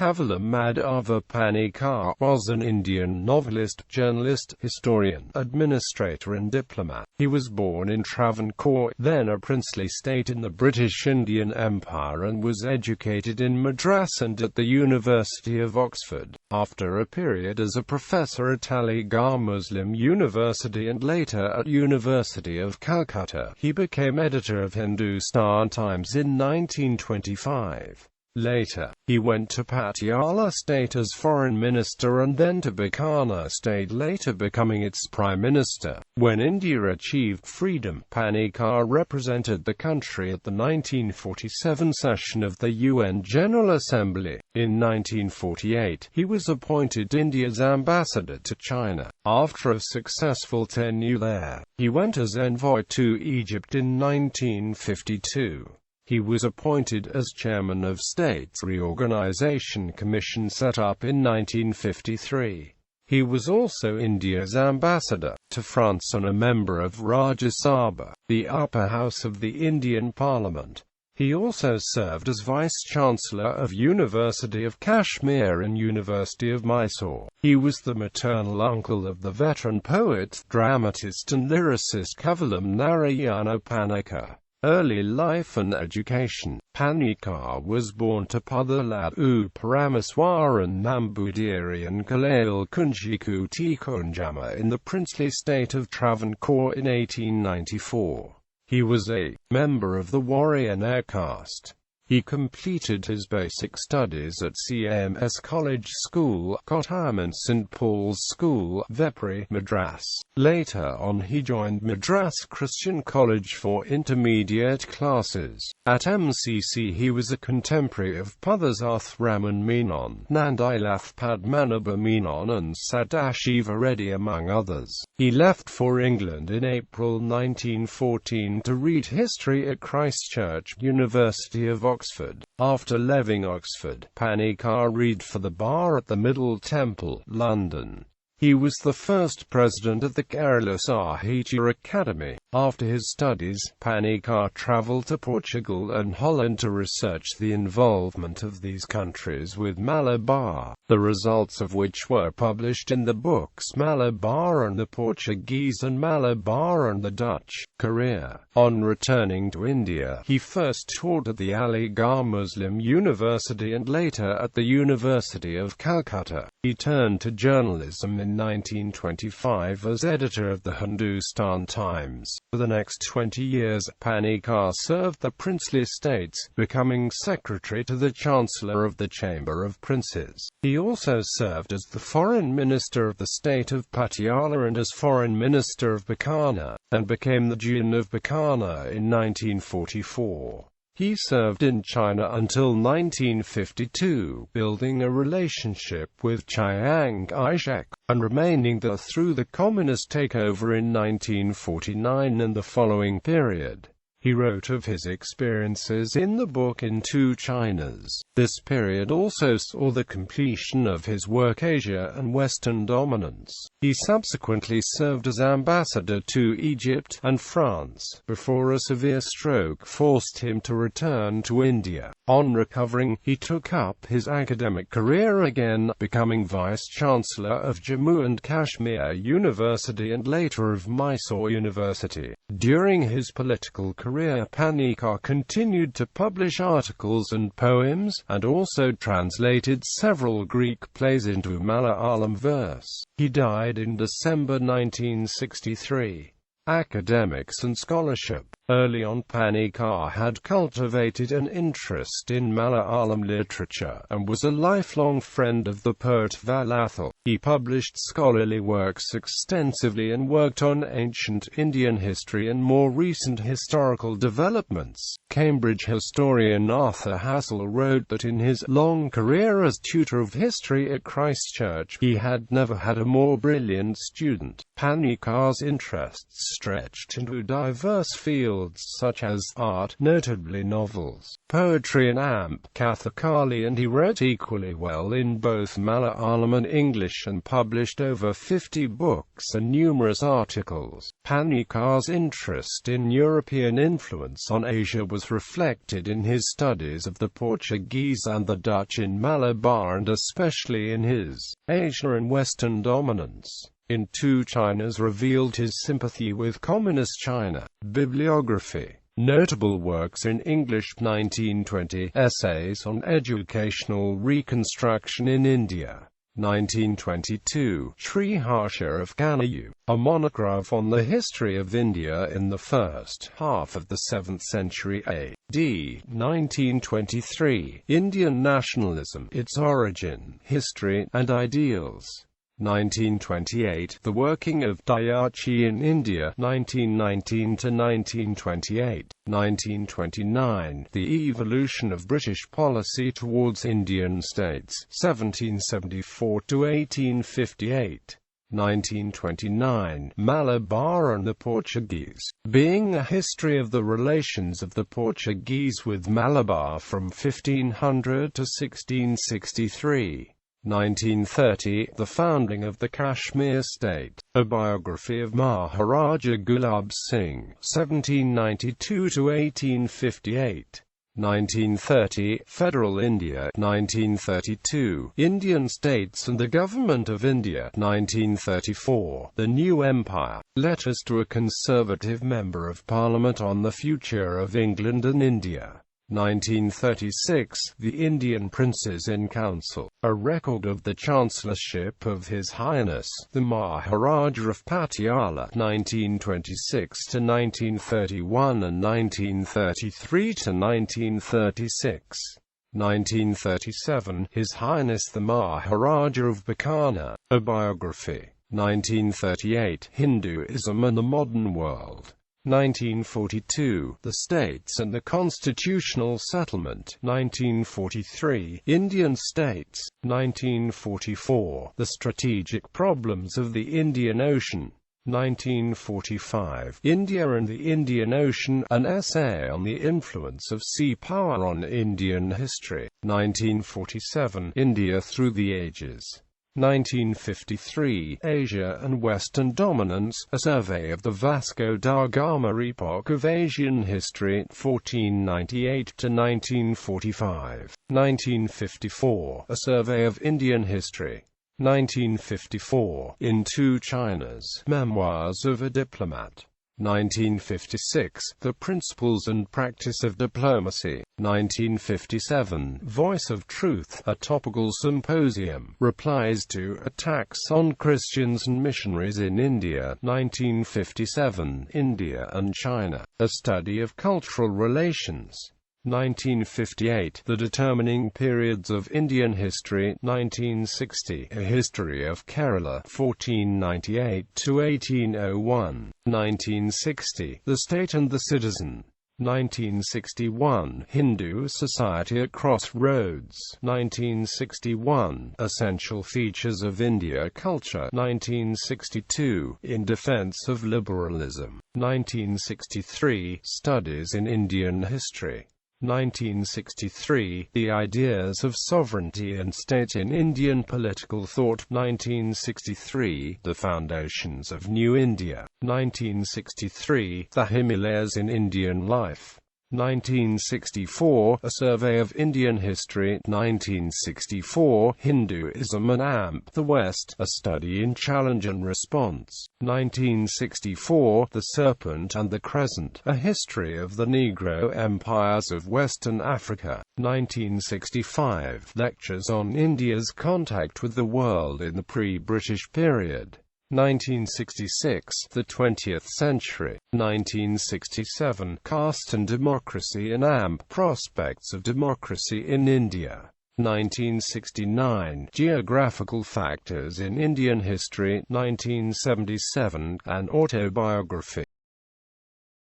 Kavalam Madhava Panikkar was an Indian novelist, journalist, historian, administrator and diplomat. He was born in Travancore, then a princely state in the British Indian Empire, and was educated in Madras and at the University of Oxford. After a period as a professor at Aligarh Muslim University and later at University of Calcutta, he became editor of Hindustan Times in 1925. Later, he went to Patiala State as foreign minister and then to Bikaner State, later becoming its prime minister. When India achieved freedom, Panikkar represented the country at the 1947 session of the UN General Assembly. In 1948, he was appointed India's ambassador to China. After a successful tenure there, he went as envoy to Egypt in 1952. He was appointed as chairman of States Reorganization Commission set up in 1953. He was also India's ambassador to France and a member of Rajya Sabha, the upper house of the Indian Parliament. He also served as vice-chancellor of University of Kashmir and University of Mysore. He was the maternal uncle of the veteran poet, dramatist and lyricist Kavalam Madhava Panikkar. Early life and education. Panikkar was born to Pathala Parameswaran Nambudirian Kalal Kunjiku Tikunjama in the princely state of Travancore in 1894. He was a member of the warrior caste. He completed his basic studies at CMS College School, Kottayam, and St. Paul's School, Vepri, Madras. Later on he joined Madras Christian College for intermediate classes. At MCC he was a contemporary of Pudhasarth Raman Menon, Nandilath Padmanabha Menon and Sadashiva Reddy among others. He left for England in April 1914 to read history at Christ Church, University of Oxford. After leaving Oxford, Panikkar read for the bar at the Middle Temple, London. He was the first president of the Kerala Sahitya Academy. After his studies, Panikkar travelled to Portugal and Holland to research the involvement of these countries with Malabar, the results of which were published in the books Malabar and the Portuguese and Malabar and the Dutch. Career. On returning to India, he first taught at the Aligarh Muslim University and later at the University of Calcutta. He turned to journalism in 1925 as editor of the Hindustan Times. For the next 20 years, Panikkar served the princely states, becoming secretary to the Chancellor of the Chamber of Princes. He also served as the foreign minister of the state of Patiala and as foreign minister of Bikaner, and became the Dean of Bikaner in 1944. He served in China until 1952, building a relationship with Chiang Kai-shek, and remaining there through the communist takeover in 1949 and the following period. He wrote of his experiences in the book In Two Chinas. This period also saw the completion of his work Asia and Western dominance. He subsequently served as ambassador to Egypt and France, before a severe stroke forced him to return to India. On recovering, he took up his academic career again, becoming Vice-Chancellor of Jammu and Kashmir University and later of Mysore University. During his political career, Panikkar continued to publish articles and poems, and also translated several Greek plays into Malayalam verse. He died in December 1963. Academics and scholarship. Early on, Panikkar had cultivated an interest in Malayalam literature, and was a lifelong friend of the poet Vallathil. He published scholarly works extensively and worked on ancient Indian history and more recent historical developments. Cambridge historian Arthur Hassel wrote that in his long career as tutor of history at Christ Church, he had never had a more brilliant student. Panikkar's interests stretched into diverse fields such as art, notably novels, poetry and Kathakali, and he wrote equally well in both Malayalam and English and published over 50 books and numerous articles. Panikkar's interest in European influence on Asia was reflected in his studies of the Portuguese and the Dutch in Malabar, and especially in his Asia and Western Dominance in Two Chinas revealed his sympathy with Communist China. Bibliography. Notable works in English: 1920, Essays on Educational Reconstruction in India. 1922, Sri Harsha of Kanayu, a monograph on the history of India in the first half of the 7th century A.D. 1923, Indian Nationalism, Its Origin, History, and Ideals. 1928, The Working of Dayakshi in India, 1919 to 1928. 1929, The Evolution of British Policy Towards Indian States, 1774 to 1858. 1929, Malabar and the Portuguese, being a history of the relations of the Portuguese with Malabar from 1500 to 1663. 1930, The Founding of the Kashmir State, a biography of Maharaja Gulab Singh, 1792 to 1858. 1930, Federal India, 1932, Indian States and the Government of India, 1934, The New Empire, Letters to a Conservative Member of Parliament on the Future of England and India. 1936, The Indian Princes in Council, a record of the Chancellorship of His Highness, the Maharaja of Patiala, 1926 to 1931 and 1933 to 1936. 1937, His Highness the Maharaja of Bikaner, a biography. 1938, Hinduism and the Modern World. 1942, The States and the Constitutional Settlement, 1943, Indian States, 1944, The Strategic Problems of the Indian Ocean, 1945, India and the Indian Ocean, an essay on the influence of sea power on Indian history, 1947, India Through the Ages. 1953, Asia and Western Dominance, a survey of the Vasco da Gama epoch of Asian history, 1498 to 1945. 1954, a survey of Indian history. 1954, In Two Chinas, Memoirs of a Diplomat. 1956, The Principles and Practice of Diplomacy. 1957, Voice of Truth, a topical symposium, replies to attacks on Christians and missionaries in India. 1957, India and China, a study of cultural relations. 1958, The Determining Periods of Indian History. 1960, A History of Kerala, 1498 to 1801. 1960, The State and the Citizen. 1961, Hindu Society at Crossroads. 1961, Essential Features of India Culture. 1962, In Defense of Liberalism. 1963, Studies in Indian History. 1963, The Ideas of Sovereignty and State in Indian Political Thought. 1963, The Foundations of New India. 1963, The Himalayas in Indian Life. 1964, A Survey of Indian History. 1964, Hinduism and the West, A Study in Challenge and Response. 1964, The Serpent and the Crescent, A History of the Negro Empires of Western Africa. 1965, Lectures on India's Contact with the World in the Pre-British Period. 1966, The 20th Century. 1967, Caste and Democracy and Prospects of Democracy in India. 1969, Geographical Factors in Indian History. 1977, An Autobiography.